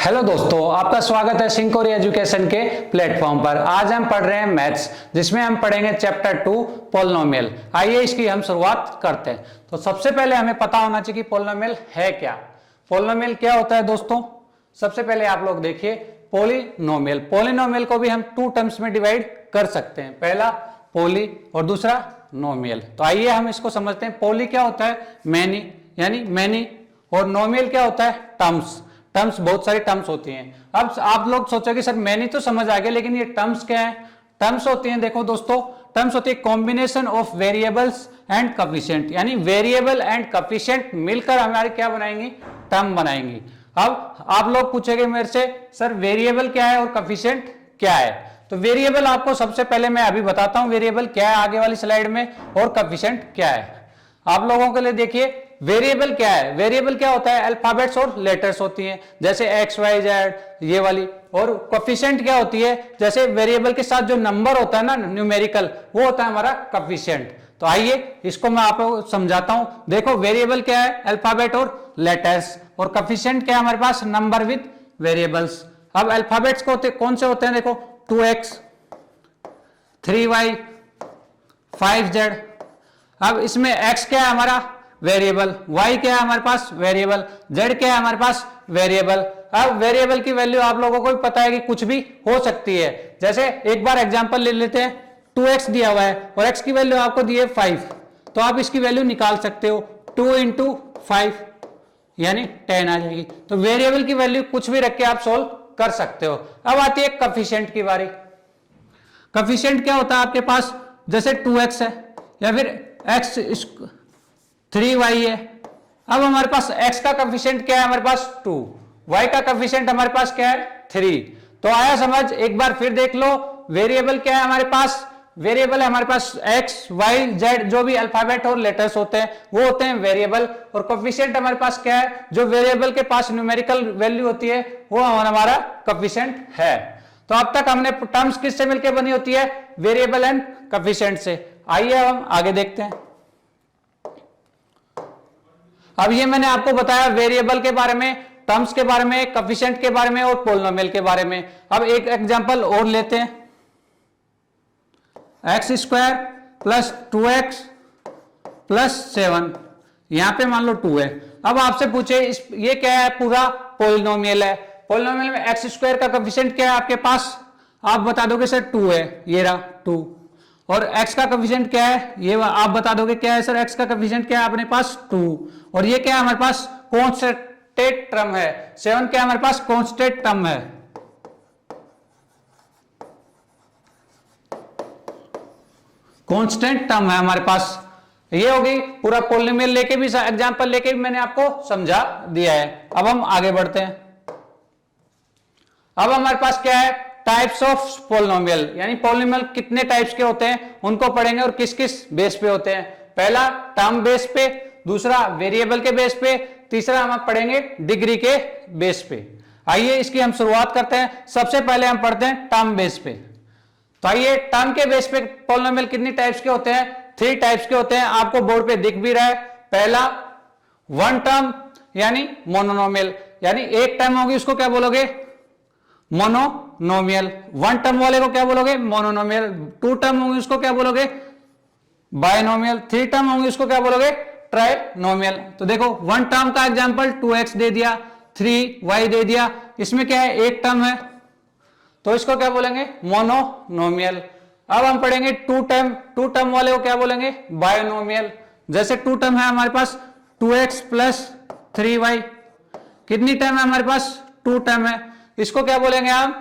Hello दोस्तों, आपका स्वागत है सिंकोरी एजुकेशन के प्लेटफॉर्म पर। आज हम पढ़ रहे हैं मैथ्स, जिसमें हम पढ़ेंगे चैप्टर 2 पोलिनोमियल। आइए इसकी हम शुरुआत करते हैं। तो सबसे पहले हमें पता होना चाहिए कि पोलिनोमियल है क्या। पोलिनोमियल क्या होता है दोस्तों? सबसे पहले आप लोग देखिए पोलिनोमियल। पोलिनोमियल को भी हम 2 टर्म्स में डिवाइड कर सकते हैं, पहला पोली और दूसरा नोमियल। तो आइए हम इसको समझते हैं। पोली क्या होता है? मैनी, यानी मैनी, और नोमियल क्या होता है? टर्म्स। टर्म्स, बहुत सारी टर्म्स होती हैं। अब आप लोग सोचोगे सर मैनी तो समझ आ गया, लेकिन ये टर्म्स क्या है? टर्म्स होती हैं, देखो दोस्तों, टर्म्स होती है combination of variables and coefficient, यानी वेरिएबल एंड कोएफिशिएंट मिलकर हमारे क्या बनाएंगी? टर्म बनाएंगी। अब आप लोग पूछेंगे मेरे से सर वेरिएबल क्या है और कोएफिशिएंट क्या है? तो वेरिएबल आपको सबसे पहले मैं अभी बताता हूं वेरिएबल क्या है आगे वाली स्लाइड में, और कोएफिशिएंट क्या है। आप लोगों के लिए देखिए वेरिएबल क्या है। वेरिएबल क्या होता है? अल्फाबेट्स और लेटर्स होती हैं, जैसे एक्स वाई जेड ये वाली। और कोएफिशिएंट क्या होती है? जैसे वेरिएबल के साथ जो नंबर होता है ना, न्यूमेरिकल, वो होता है हमारा कोएफिशिएंट। तो आइए इसको मैं आपको समझाता हूं। देखो वेरिएबल क्या है? अल्फाबेट और लेटर्स, और कोएफिशिएंट क्या है हमारे पास? Number with variables. अब अल्फाबेट्स कौन से होते हैं? देखो 2x, 3y, 5z। अब इसमें x क्या है हमारा? वेरिएबल। y क्या है हमारे पास? वेरिएबल। z क्या है हमारे पास? वेरिएबल। अब वेरिएबल की वैल्यू आप लोगों को भी पता है कि कुछ भी हो सकती है। जैसे एक बार एग्जांपल ले लेते हैं, 2x दिया हुआ है और x की वैल्यू आपको दी है 5, तो आप इसकी वैल्यू निकाल सकते हो। 2 इंटू 5 यानी 10 आ जाएगी। तो वेरिएबल की वैल्यू कुछ भी रख के आप सोल्व कर सकते हो। अब आती है कोएफिशिएंट की बारी। कोएफिशिएंट क्या होता है आपके पास? जैसे 2x है या फिर x 3y है। अब हमारे पास x का कोएफिशिएंट क्या है? हमारे पास 2। y का कोएफिशिएंट हमारे पास क्या है? 3। तो आया समझ? एक बार फिर देख लो, वेरिएबल क्या है हमारे पास? वेरिएबल है हमारे पास x, y, z, जो भी अल्फाबेट और लेटर्स होते हैं वो होते हैं वेरिएबल। और कोएफिशिएंट हमारे पास क्या है? जो वेरिएबल के पास न्यूमेरिकल वैल्यू होती है वो हमारा कोएफिशिएंट है। तो अब तक हमने टर्म्स किससे मिलकर बनी होती है? वेरिएबल एंड कोएफिशिएंट से। आइए हम आगे देखते हैं। अब ये मैंने आपको बताया वेरिएबल के बारे में, टर्म्स के बारे में, कोएफिशिएंट के बारे में और पोलिनोमियल के बारे में। अब एक एग्जांपल और लेते हैं। x square plus 2x plus 7, यहां पे मान लो 2 है। अब आपसे पूछे ये क्या है? पूरा पोलिनोमियल है। पोलिनोमियल में x स्क्वायर का कोएफिशिएंट क्या है आपके पास? आप बता दोगे सर 2 है, ये रहा 2। और x का कोएफिशिएंट क्या है? ये आप बता दोगे क्या है सर? x का कोएफिशिएंट क्या है अपने पास? 2। और ये क्या है हमारे पास? कांस्टेंट टर्म है। 7 क्या है हमारे पास? कांस्टेंट टर्म है। कांस्टेंट टर्म है हमारे पास। ये होगी पूरा पोलिनोमियल लेके भी, एग्जांपल लेके भी मैंने आपको समझा दिया है। अब हम आगे बढ़ते हैं। अब हमारे पास क्या है? टाइप्स ऑफ पोलिनोमियल, यानी पोलिनोमियल कितने टाइप्स के होते हैं उनको पढ़ेंगे और किस किस बेस पे होते हैं। पहला टर्म बेस पे, दूसरा वेरिएबल के बेस पे, तीसरा हम पढ़ेंगे डिग्री के बेस पे। आइए इसकी हम शुरुआत करते हैं। सबसे पहले हम पढ़ते हैं टर्म बेस पे। तो आइए टर्म के बेस पे पोलिनोमियल कितनी टाइप्स के होते हैं? 3 टाइप्स के होते हैं। आपको बोर्ड पे दिख भी रहा है। पहला वन टर्म यानी मोनोनोमियल, यानी एक टर्म होगी उसको क्या बोलोगे? मोनोनोमियल। वन टर्म वाले को क्या बोलोगे? मोनोनोमियल। 2 टर्म होंगे उसको क्या बोलोगे? बायनोमियल। 3 टर्म होंगे उसको क्या बोलोगे? ट्राइनोमियल। तो देखो वन टर्म का एग्जांपल 2x दे दिया, 3y दे दिया। इसमें क्या है? एक टर्म है, तो इसको क्या बोलेंगे? मोनोनोमियल। अब हम पढ़ेंगे 2 टर्म। 2 टर्म वाले को क्या बोलेंगे? बायनोमियल। जैसे 2 टर्म है हमारे पास 2x प्लस 3y। कितनी टर्म है हमारे पास? 2 टर्म है। इसको क्या बोलेंगे हम?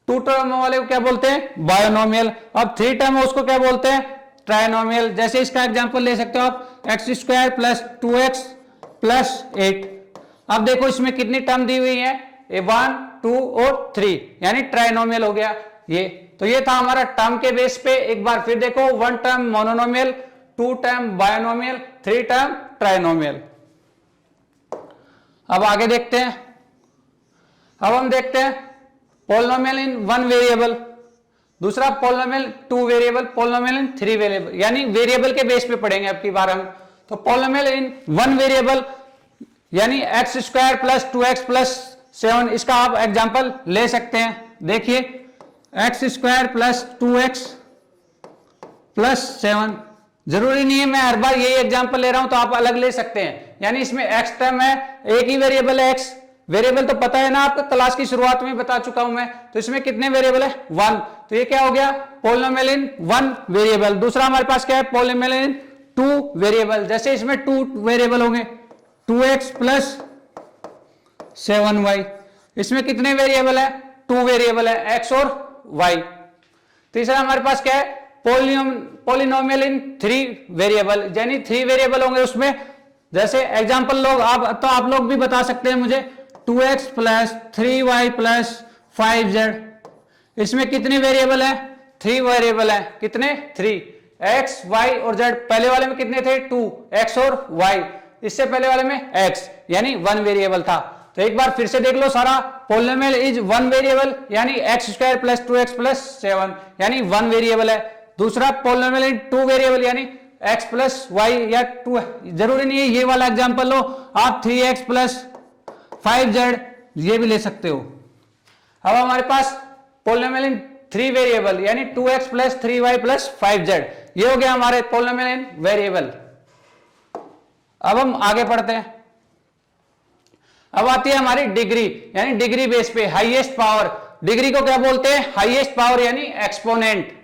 2 टर्म वाले को क्या बोलते हैं? बायनोमियल। अब 3 टर्म है उसको क्या बोलते हैं? ट्राइनोमियल। जैसे इसका एग्जांपल ले सकते हो आप, x square plus 2x plus 8। अब देखो इसमें कितनी टर्म दी हुई है? 1, 2 और 3, यानी ट्राइनोमियल हो गया ये। तो ये था हमारा टर्म के बेस पे। एक बार फिर देखो, 1 term monomial, 2 term binomial, 3 term trinomial. अब आगे देखते हैं। अब हम देखते हैं पोलिनोमियल इन 1 वेरिएबल, दूसरा पोलिनोमियल 2 वेरिएबल, पोलिनोमियल इन 3 वेरिएबल, यानी वेरिएबल के बेस पे पढ़ेंगे अब की बार हम। तो पोलिनोमियल इन 1 वेरिएबल यानी x square plus 2x plus 7। इसका आप एग्जाम्पल ले सकते हैं। देखिए x square plus 2x plus 7। जरूरी नहीं है मैं हर बार यही एग्जाम्पल ले रहा हूं, तो आप अलग ले सकते हैं। यानी इसमें x टर्म है, एक ही वेरिएबल है x। वेरिएबल तो पता है ना आपको, क्लास की शुरुआत में बता चुका हूं मैं। तो इसमें कितने वेरिएबल है? 1। तो ये क्या हो गया? पॉलिनोमियल इन 1 वेरिएबल। दूसरा हमारे पास क्या है? पॉलिनोमियल इन 2 वेरिएबल। जैसे इसमें 2 वेरिएबल होंगे, 2x प्लस 7y। इसमें कितने वेरिएबल है? 2 वेरिएबल है, x और y। तीसरा हमारे पास क्या है? पॉलिनोमियल इन 3 वेरिएबल, यानी 3 वेरिएबल होंगे उसमें। जैसे एग्जांपल लोग आप लोग भी बता सकते हैं मुझे, 2x plus 3y plus 5z। इसमें कितने वेरिएबल है? 3 वेरिएबल है। कितने? 3। x, y और z। पहले वाले में कितने थे? 2, x और y। इससे पहले वाले में x, यानी 1 वेरिएबल था। तो एक बार फिर से देख लो सारा। पॉलिनोमियल इज 1 वेरिएबल, यानी x square plus 2x plus 7, यानी 1 वेरिएबल है। दूसरा पॉलिनोमियल इन 2 वेरिएबल, यानी x प्लस वाई या 2। जरूरी नहीं है ये वाला एग्जांपल लो, आप 3x प्लस 5z ये भी ले सकते हो। अब हमारे पास पॉलिनोमियल इन 3 वेरिएबल, यानी 2x plus 3y plus 5z, ये हो गया हमारे पॉलिनोमियल इन वेरिएबल। अब हम आगे पढ़ते हैं। अब आती है हमारी डिग्री, यानी डिग्री बेस पे हाईएस्ट पावर। डिग्री को क्या बोलते हैं? हाईएस्ट पावर, यानी एक्सपोनेंट।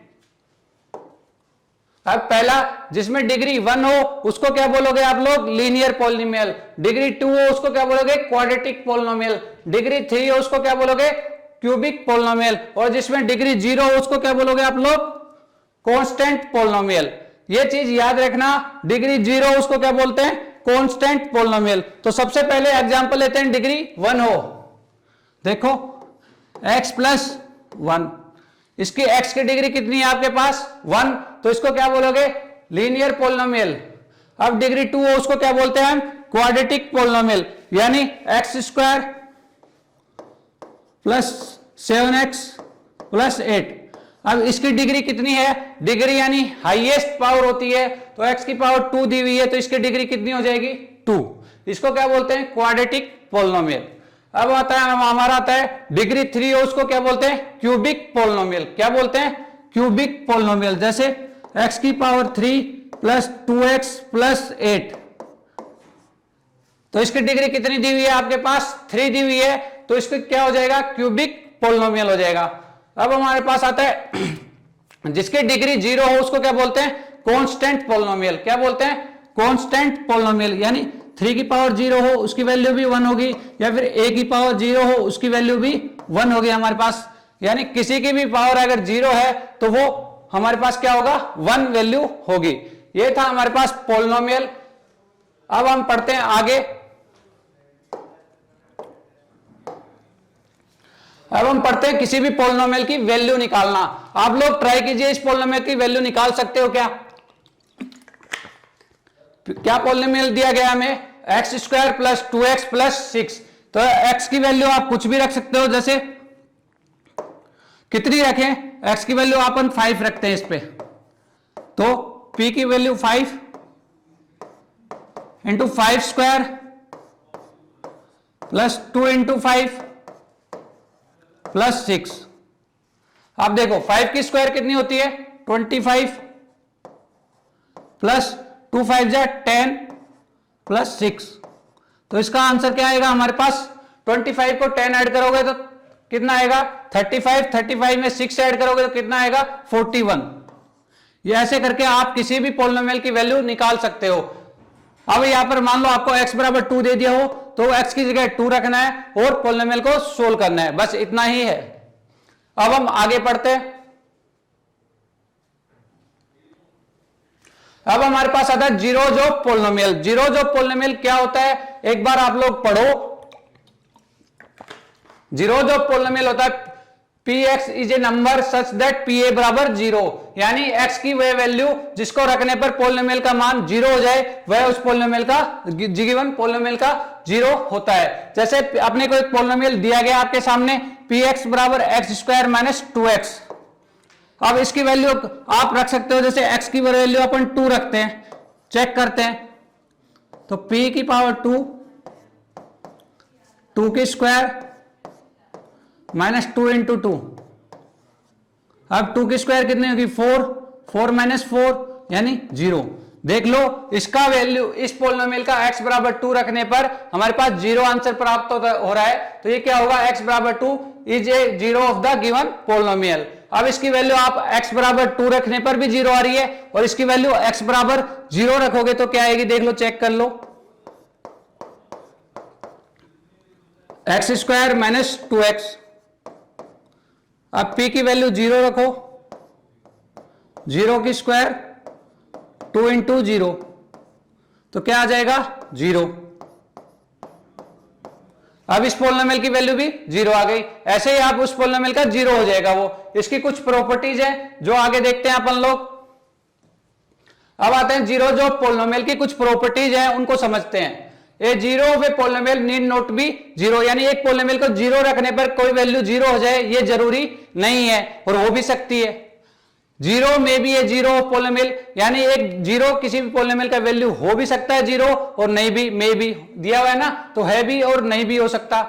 अब पहला जिसमें डिग्री 1 हो उसको क्या बोलोगे आप लोग? Linear polynomial. डिग्री 2 हो उसको क्या बोलोगे? Quadratic polynomial. डिग्री 3 हो उसको क्या बोलोगे? Cubic polynomial. और जिसमें डिग्री 0 हो उसको क्या बोलोगे आप लोग? Constant polynomial. ये चीज याद रखना, डिग्री 0 हो उसको क्या बोलते हैं? Constant polynomial. तो सबसे पहले एग्जांपल लेते हैं, डिग्री 1 हो। देखो x प्लस 1, इसकी x की डिग्री कितनी है आपके पास? 1। तो इसको क्या बोलोगे? Linear polynomial. अब डिग्री 2 हो उसको क्या बोलते हैं हम? क्वाड्रेटिक पॉलिनोमियल, यानी x square plus 7x plus 8। अब इसकी डिग्री कितनी है? डिग्री यानी हाईएस्ट पावर होती है, तो x की पावर 2 दी हुई है, तो इसकी डिग्री कितनी हो जाएगी? 2। इसको क्या बोलते हैं? Quadratic polynomial. अब आता है हमारा आता है डिग्री 3 हो उसको क्या बोलते हैं? Cubic polynomial. क्या बोलते हैं? Cubic polynomial. जैसे x की पावर 3 प्लस 2x प्लस 8, तो इसकी डिग्री कितनी दी हुई है आपके पास? 3 दी हुई है, तो इसको क्या हो जाएगा? क्यूबिक पॉलिनोमियल हो जाएगा। अब हमारे पास आता है जिसकी डिग्री 0 हो उसको क्या बोलते हैं? Constant polynomial. क्या बोलते हैं? कांस्टेंट पॉलिनोमियल, यानी 3 की पावर 0 हो उसकी वैल्यू भी 1 होगी, या फिर a की पावर 0 हो उसकी वैल्यू भी 1 होगी हमारे पास। यानी किसी की भी पावर अगर 0 है तो वो हमारे पास क्या होगा? 1 वैल्यू होगी। ये था हमारे पास पॉलिनोमियल। अब हम पढ़ते हैं आगे। अब हम पढ़ते हैं किसी भी पॉलिनोमियल की वैल्यू निकालना। आप लोग ट्राई कीजिए, इस पॉलिनोमियल की वैल्यू निकाल सकते हो क्या? क्या पॉलिनोमियल दिया गया हमें? X square plus 2x plus 6। तो x की वैल्यू आप कुछ भी रख सकते हो, जैसे कितनी रखें? x की वैल्यू अपन 5 रखते हैं इस पे, तो p की value 5 into 5 square plus 2 into 5 plus 6। आप देखो 5 की स्क्वायर कितनी होती है? 25 प्लस 2 5 जा 10 प्लस 6। तो इसका आंसर क्या आएगा हमारे पास? 25 को 10 ऐड करोगे तो कितना आएगा? 35। 35 में 6 ऐड करोगे तो कितना आएगा? 41। ये ऐसे करके आप किसी भी पॉलिनोमियल की वैल्यू निकाल सकते हो। अब यहां पर मान लो आपको x बराबर 2 दे दिया हो, तो x की जगह 2 रखना है और पॉलिनोमियल को सोल्व करना है, बस इतना ही है। अब हम आगे पढ़ते हैं। अब हमारे पास आता है zero job polynomial. Zero job polynomial क्या होता है? एक बार आप लोग पढ़ो। जीरो जॉब पॉलिनोमियल होता है px is a number such that pa बराबर 0, यानी x की वह वैल्यू जिसको रखने पर पॉलिनोमियल का मान 0 हो जाए, वह उस पॉलिनोमियल का गिवन पॉलिनोमियल का 0 होता है। जैसे अपने को एक पॉलिनोमियल दिया गया आपके सामने, px बराबर x स्क्वायर माइनस 2x। अब इसकी वैल्यू आप रख सकते हो, जैसे x की वैल्यू अपन 2 रखते हैं, चेक करते हैं, तो p की पावर 2 की स्क्वायर माइनस 2 इंटू 2, अब 2 की स्क्वायर कितनी होगी 4, 4 माइनस 4 यानी 0। देख लो इसका वैल्यू, इस पोलिनोमियल का x बराबर 2 रखने पर हमारे पास 0 आंसर प्राप्त हो रहा है। तो ये क्या होगा, x बराबर 2 is a 0 of the given polynomial. अब इसकी वैल्यू आप x बराबर 2 रखने पर भी 0 आ रही है, और इसकी वैल्यू x बराबर 0 रखोगे तो क्या आएगी, देख लो, चेक कर लो, एक्स स्क्वायर माइनस 2x। अब p की वैल्यू 0 रखो, 0 की स्क्वायर 2 इंटू 0, तो क्या आ जाएगा 0। अब इस पोलिनोमियल की वैल्यू भी 0 आ गई। ऐसे ही आप उस पोलिनोमियल का 0 हो जाएगा वो। इसकी कुछ प्रॉपर्टीज है जो आगे देखते हैं अपन लोग। अब आते हैं 0 जो पोलिनोमियल की कुछ प्रॉपर्टीज है उनको समझते हैं। ए 0 of A polynomial need not be 0, यानी एक पोलिनोमियल को 0 रखने पर कोई वैल्यू 0 हो जाए ये जरूरी नहीं है, और हो भी सकती है। 0 में भी ये 0 ऑफ पोलिनोमियल, यानी एक 0 किसी भी पोलिनोमियल का वैल्यू हो भी सकता है 0, और नहीं भी, में भी दिया हुआ है ना, तो है भी और नहीं भी हो सकता।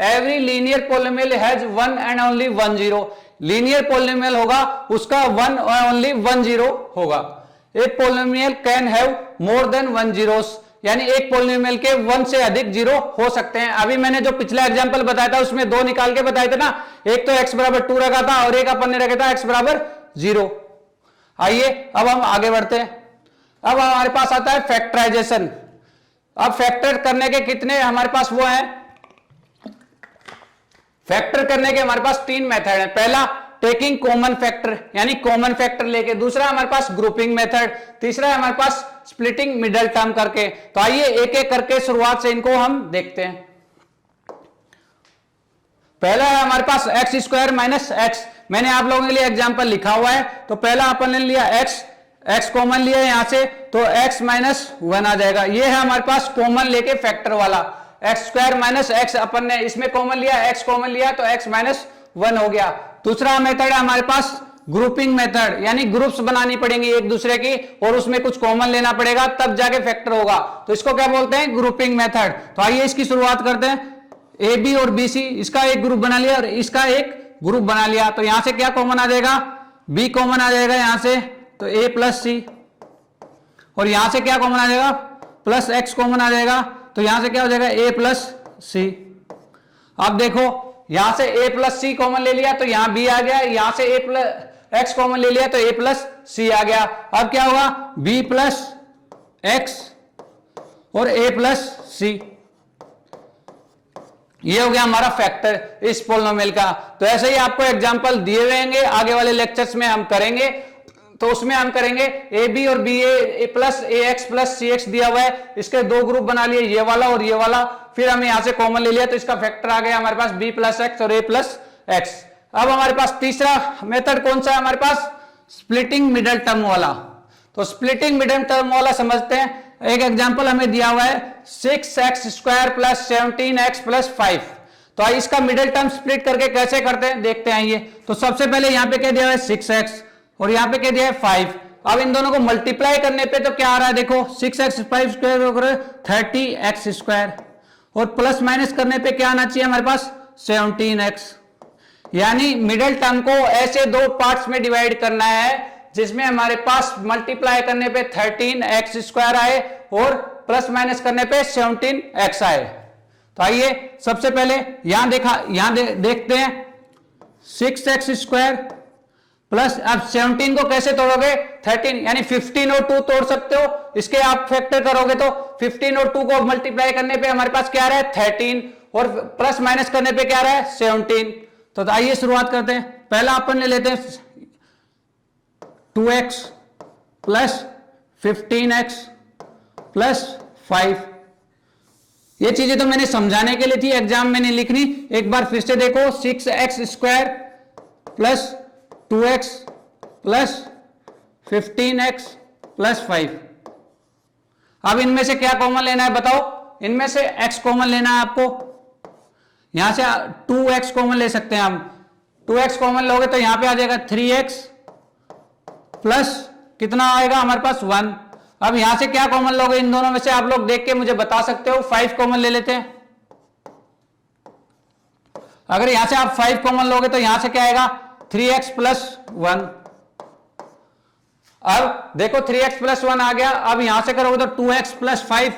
Every linear polynomial has one and only one 0। Linear polynomial होगा उसका वन और ओनली वन 0 होगा। एक polynomial can have more than one zeros, यानी एक पोलिनोमियल के 1 से अधिक 0 हो सकते हैं। अभी मैंने जो पिछला एग्जांपल बताया था उसमें 2 निकाल के बताए थे ना, एक तो x बराबर 2 रखा था और एक अपन ने रखा था x बराबर 0। आइए अब हम आगे बढ़ते हैं। अब हमारे पास आता है फैक्टराइजेशन। अब फैक्टर करने के कितने हमारे पास वो हैं, फैक्टर करने के हमारे पास 3 मेथड हैं। पहला टेकिंग कॉमन फैक्टर, यानी कॉमन फैक्टर लेके, दूसरा हमारे पास ग्रुपिंग मेथड, तीसरा है हमारे पास स्प्लिटिंग मिडल टर्म करके। तो आइए एक एक करके शुरुआत से इनको हम देखते हैं। पहला है हमारे पास एक्स स्क्वायर माइनस एक्स। मैंने आप लोगों के लिए एग्जांपल लिखा हुआ है। तो पहला अपन ने लिया एक्स कॉमन लिया यहां से, तो x माइनस 1 आ जाएगा। ये है हमारे पास कॉमन लेके फैक्टर वाला। X square minus x upon ने इसमें कॉमन लिया, x कॉमन लिया तो x माइनस 1 हो गया। दूसरा मेथड है हमारे पास ग्रुपिंग मेथड, यानी ग्रुप्स बनानी पड़ेंगी एक दूसरे की और उसमें कुछ कॉमन लेना पड़ेगा तब जाके फैक्टर होगा। तो इसको क्या बोलते हैं, ग्रुपिंग मेथड। तो आइए इसकी शुरुआत करते हैं। ए बी और बी सी, इसका एक ग्रुप बना लिया और इसका एक ग्रुप बना लिया। तो यहां से क्या कॉमन आ जाएगा, बी कॉमन आ जाएगा यहां से, तो ए प्लस सी, और यहां से क्या कॉमन आ जाएगा, प्लस एक्स कॉमन आ जाएगा। तो यहां से क्या हो जाएगा, ए प्लस सी। अब देखो यहां से ए प्लस सी कॉमन ले लिया तो यहां बी आ गया, यहां से ए प्लस एक्स कॉमन ले लिया तो ए प्लस सी आ गया। अब क्या हुआ, बी प्लस एक्स और ए प्लस सी, ये हो गया हमारा फैक्टर इस पोलिनोमियल का। तो ऐसे ही आपको एग्जांपल दिए हुए हैं, आगे वाले लेक्चर्स में हम करेंगे। तो उसमें हम करेंगे ए बी और B A plus a x plus C x दिया हुआ है, इसके 2 ग्रुप बना लिए, ये वाला और ये वाला, फिर हमें यहां से कॉमन ले लिया तो इसका फैक्टर आ गया हमारे पास बी प्लस एक्स और ए प्लस एक्स। अब हमारे पास तीसरा मेथड कौन सा है हमारे पास, स्प्लिटिंग मिडल टर्म वाला। तो स्प्लिटिंग मिडल टर्म वाला समझते हैं। एक एग्जांपल हमें दिया हुआ है 6x square plus 17x plus 5। तो इसका मिडल टर्म स्प्लिट करके कैसे करते हैं देखते हैं। ये तो सबसे पहले यहां पे क्या दिया हुआ है 6x और यहां पे क्या दिया है 5। अब इन दोनों को मल्टीप्लाई करने पे तो क्या आ रहा है, देखो 6x 5 स्क्वायर 30x स्क्वायर, और प्लस माइनस करने पे क्या आना चाहिए हमारे पास 17x। यानी मिडल टर्म को ऐसे 2 पार्ट्स में डिवाइड करना है जिसमें हमारे पास मल्टीप्लाई करने पे 13x स्क्वायर आए और प्लस माइनस करने पे 17x आए। तो आइए सबसे पहले यहां देखते हैं 6x स्क्वायर प्लस, अब 17 को कैसे तोड़ोगे, 13 यानी 15 और 2 तोड़ सकते हो, इसके आप फैक्टर करोगे तो 15 और 2 को मल्टीप्लाई करने पे हमारे पास क्या आ रहा है 13 और प्लस माइनस करने पे क्या आ रहा है 17। तो आइए शुरुआत करते हैं। पहला अपन ले लेते हैं 2x प्लस 15x प्लस 5। ये चीजें तो मैंने समझाने के लिए थी, एग्जाम में नहीं लिखनी। एक बार फिर से देखो 6x square plus 2x plus 15x plus 5। अब इनमें से क्या कॉमन लेना है बताओ, इनमें से x कॉमन लेना है आपको। यहां से 2x कॉमन ले सकते हैं हम, 2x कॉमन लोगे तो यहां पे आ जाएगा 3x प्लस कितना आएगा हमारे पास 1। अब यहां से क्या कॉमन लोगे, इन दोनों में से आप लोग देख के मुझे बता सकते हो। 5 कॉमन ले लेते हैं। अगर यहां से आप 5 कॉमन लोगे तो यहां से क्या आएगा 3x प्लस 1। अब देखो 3x प्लस 1 आ गया, अब यहां से करोगे तो 2x प्लस 5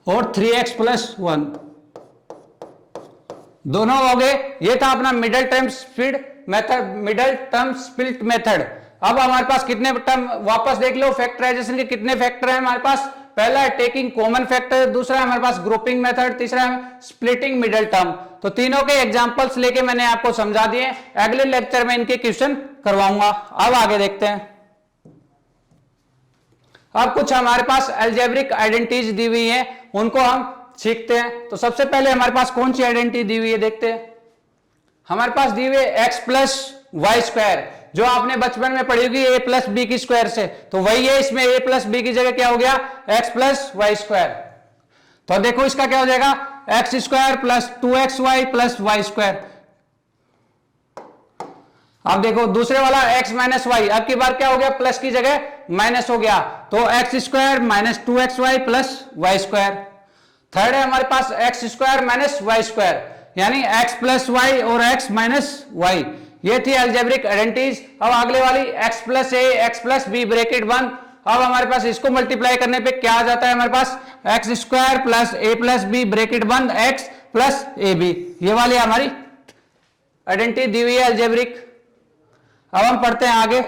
और 3x प्लस 1 दोनों हो गए। ये था अपना middle term split method, middle term split method. अब हमारे पास कितने टर्म वापस देख लो, फैक्टराइजेशन के कितने फैक्टर है हमारे पास। पहला है टेकिंग कॉमन फैक्टर, दूसरा है हमारे पास ग्रुपिंग मेथड, तीसरा है स्प्लिटिंग मिडिल टर्म। तो तीनों के एग्जांपल्स लेके मैंने आपको समझा दिए, अगले लेक्चर में इनके क्वेश्चन करवाऊंगा। अब आगे देखते हैं। अब कुछ हमारे पास अलजेब्रिक आइडेंटिटीज दी हुई है, उनको हम सीखते हैं। तो सबसे पहले हमारे पास कौन सी आइडेंटिटी दी हुई है देखते हैं। हमारे पास दी हुई है एक्स प्लस वाई स्क्वायर, जो आपने बचपन में पढ़ी होगी ए प्लस बी की स्क्वायर से, तो वही है। इसमें ए प्लस बी की जगह क्या हो गया एक्स प्लस वाई स्क्वायर। तो देखो इसका क्या हो जाएगा x square plus 2x y plus y square. अब देखो दूसरे वाला x माइनस वाई, अब की बार क्या हो गया प्लस की जगह माइनस हो गया, तो x square minus 2x y plus y square. Third है हमारे पास x square minus y square, यानी x प्लस वाई और x माइनस वाई। ये थी अलजेब्रिक आइडेंटिटीज। अब अगले वाली x plus a x plus b bracket बंद। अब हमारे पास इसको मल्टीप्लाई करने पे क्या आ जाता है हमारे पास एक्स स्क्वायर प्लस ए प्लस बी ब्रैकेट बंद x प्लस ए बी। ये वाली हमारी आइडेंटिटी दी हुई है अलजेब्रिक। अब हम पढ़ते हैं आगे।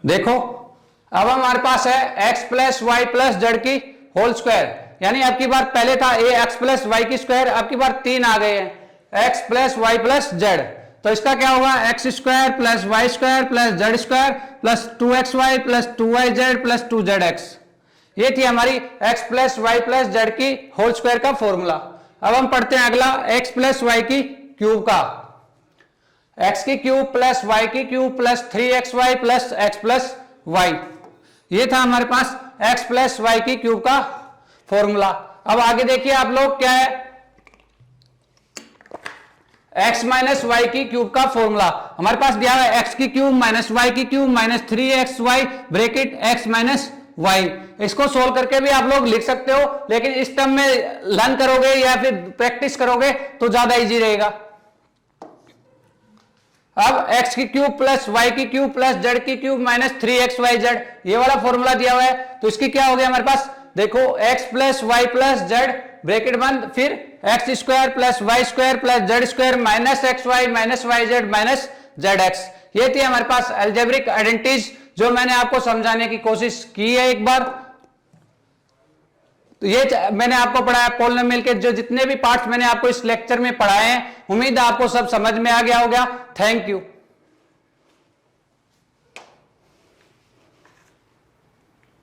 देखो अब हमारे पास है x plus y plus z की होल स्क्वायर, यानी अब की बार पहले था ए एक्स प्लस वाई की स्क्वायर, अब की बार 3 आ गए हैं x plus y plus z. तो इसका क्या होगा x square plus y square plus z square plus 2xy plus 2yz plus 2zx। ये थी हमारी x plus y plus z की होल स्क्वायर का फॉर्मूला। अब हम पढ़ते हैं अगला x प्लस वाई की क्यूब का, x की क्यूब प्लस वाई की cube plus 3xy plus x plus y. ये था हमारे पास x प्लस वाई की क्यूब का फॉर्मूला। अब आगे देखिए आप लोग क्या है x माइनस वाई की क्यूब का फॉर्मूला। हमारे पास दिया है x की क्यूब माइनस वाई की cube minus 3xy bracket x minus y. इसको सोल्व करके भी आप लोग लिख सकते हो, लेकिन इस टर्म में लर्न करोगे या फिर प्रैक्टिस करोगे तो ज्यादा इजी रहेगा। अब x की क्यूब प्लस वाई की क्यूब प्लस जेड की क्यूब माइनस 3xyz, ये वाला फॉर्मूला दिया हुआ है। तो इसकी क्या हो गया हमारे पास देखो x plus y plus z bracket बंद, फिर x square plus y square plus z square minus x y minus y z minus z x. ये थी हमारे पास अलजेब्रिक आइडेंटिटीज जो मैंने आपको समझाने की कोशिश की है एक बार। तो ये मैंने आपको पढ़ाया पॉलिनोमियल के जो जितने भी पार्ट्स मैंने आपको इस लेक्चर में पढ़ाए हैं, उम्मीद है आपको सब समझ में आ गया होगा। Thank you.